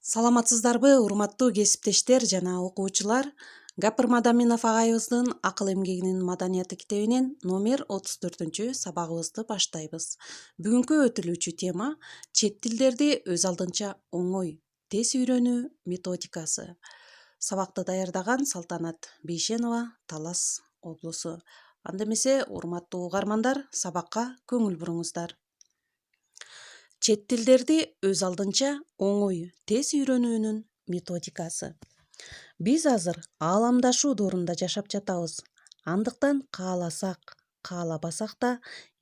Саламатсыздарбы, урматтуу кесиптештер жана окуучулар. Г.Мадаминов АЭМдин акыл эмгегинин маданияты китебинен номер 34 сабагыбызды баштайбыз. Бүгүнкү өтүлүүчү тема чет тилдерди өз алдынча оңой, тез үйрөнүү методикасы. Сабакты даярдаган Салтанат Бейшенова, Талас облусу. Анда эмесе, урматтуу угармандар, сабакка көңүл буруңуздар. Чет тилдерди өз алдынча оңой, тез үйрөнүүнүн методикасы. Биз азыр ааламдашуу доорунда жашап жатабыз. Андыктан кааласак, каалабасак да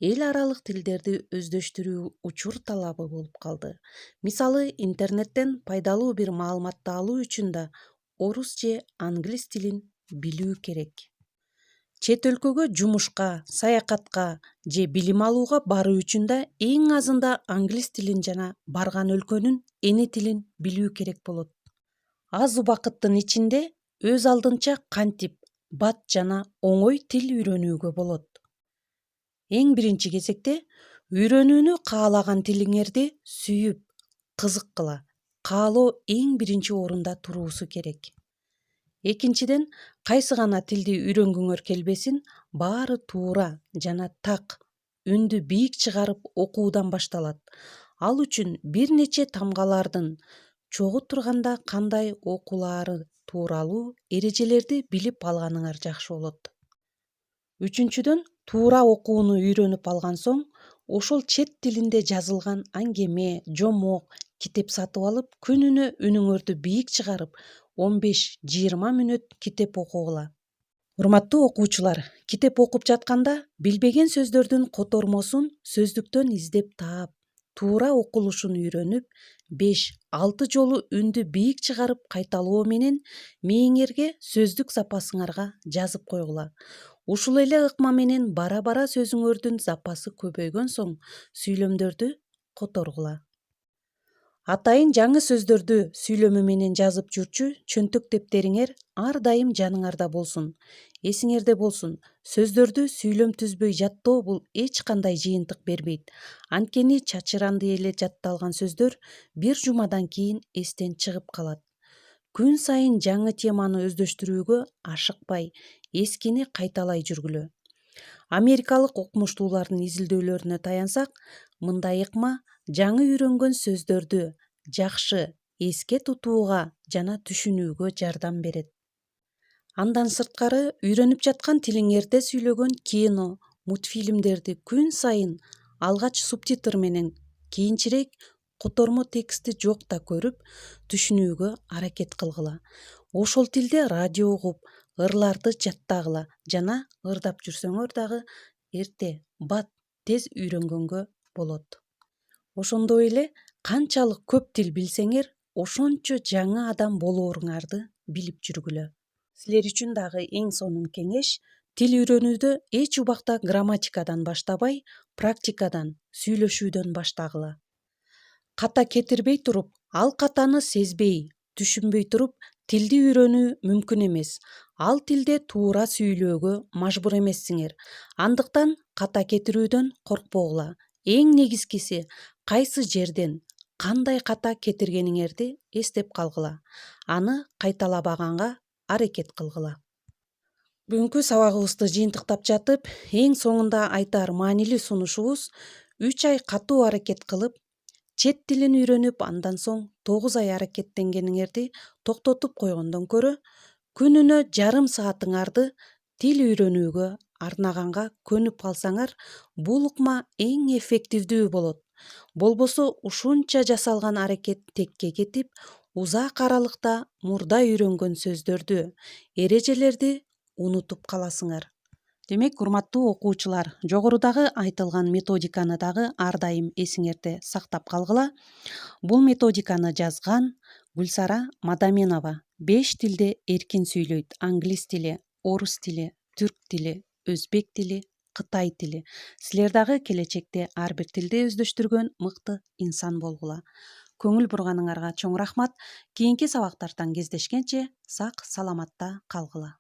эл аралык тилдерди өздөштүрүү учур талабы болуп калды. Мисалы, интернеттен пайдалуу бир маалыматты алуу үчүн да орус же англис тилин билүү керек. Чет өлкөгө жумушка, саякатка же билим алууга баруу үчүн да эң азында англис тилин жана барган өлкөнүн эне тилин билүү керек болот. Аз убакыттын ичинде өз алдынча кантип бат жана оңой тил үйрөнүүгө болот. Эң биринчи кезекте үйрөнүүнү каалаган тилиңерди сүйүп, кызыккыла, каалоо эң биринчи орунда туруусу керек. Экинчиден, кайсы гана тилди үйрөнгүңөр келбесин, баары туура жана так, үндү бийик чыгарып окуудан башталат. Ал үчүн бир нече тамгалардын чогуу турганда кандай окуулаары тууралуу эрежелерди билип алганыңар жакшы болот. Үчүнчүдөн, туура окууну үйрөнүп алган соң, ошол чет тилинде жазылган аңгеме, жомок, китеп сатып алып, күнүнө үнүңөрдү бийик чыгарып, 15-20 мүнөт китеп окугула. Урматтуу окуучулар, китеп окуп жатканда билбеген сөздөрдүн котормосун сөздүктөн издеп таап, туура окулушун үйрөнүп, 5-6 жолу үндү бийик чыгарып кайталоо менен мээңерге сөздүк запасыңарга жазып койгула. Ушул эле ыкма менен бара-бара сөзүңөрдүн запасы көбөйгөн соң сүйлөмдөрдү которгула. Атайын жаңы сөздөрдү сүйлөмү менен жазып жүрчү чөнтөк дептериңер ар дайым жаныңарда болсун. Эсиңерде болсун, сөздөрдү сүйлөм түзбөй жаттоо бул эч кандай жыйынтык бербейт. Анткени чачыранды эле жатталган сөздөр бир жумадан кийин эстен чыгып калат. Күн сайын жаңы теманы өздөштүрүүгө ашыкпай, эскини кайталай жүргүлө. Америкалык окумуштуулардын изилдөөлөрүнө таянсак, мындай ыкма жаңы үйрөнгөн сөздөрдү жакшы эске тутууга жана түшүнүүгө жардам берет. Андан сырткары, үйрөнүп жаткан тилиңерде сүйлөгөн кино, мультфильмдерди күн сайын алгач субтитр менен, кийинчерээк котормо тексти жокта көрүп, түшүнүүгө аракет кылгыла. Ошол тилде радио угуп, ырларды жаттагыла жана ырдап жүрсөңөр дагы эрте, бат, тез үйрөнгөнгө болот. Ошондой эле канчалык көп тил билсеңер, ошончо жаңы адам болооруңарды билип жүргүлө. Силер үчүн дагы эң сонун кеңеш: тил үйрөнүүдө эч убакта грамматикадан баштабай, практикадан, сүйлөшүүдөн баштагыла. Ката кетирбей туруп, ал катаны сезбей, түшүнбөй туруп, тилди үйрөнүү мүмкүн эмес. Ал тилде туура сүйлөөгө мажбур эмессиңер. Андыктан ката кетирүүдөн коркпогула. Эң негизгиси, кайсы жерден, кандай ката кетиргениңерди эстеп калгыла. Аны кайталабаганга аракет кылгыла. Бүгүнкү сабагыбызды жыйынтыктап жатып, эң соңунда айтар маанилүү сунушубуз: 3 ай катуу аракет кылып, чет тилин үйрөнүп, андан соң 9 ай аракеттенгениңерди токтотуп койгондон көрө, күнүнө жарым саатыңарды тил үйрөнүүгө арнаганга көнүп калсаңар, бул ыкма эң эффективдүү болот. Болбосо ушунча жасалган аракет текке кетип, узак аралыкта мурда үйрөнгөн сөздөрдү, эрежелерди унутуп каласыңар. Демек, урматтуу окуучулар, жогорудагы айтылган методиканы дагы ар дайым эсиңерде сактап калгыла. Бул методиканы жазган Г.Мадаминова 5 тилде эркин сүйлөйт: англис тили, орус тили, түрк тили, өзбек тили, кытай тили. Силер дагы келечекте ар бир тилди өздөштүргөн мыкты инсан болгула. Көңүл бурганыңарга чоң рахмат. Кийинки сабактардан кездешкенче сак саламатта калгыла.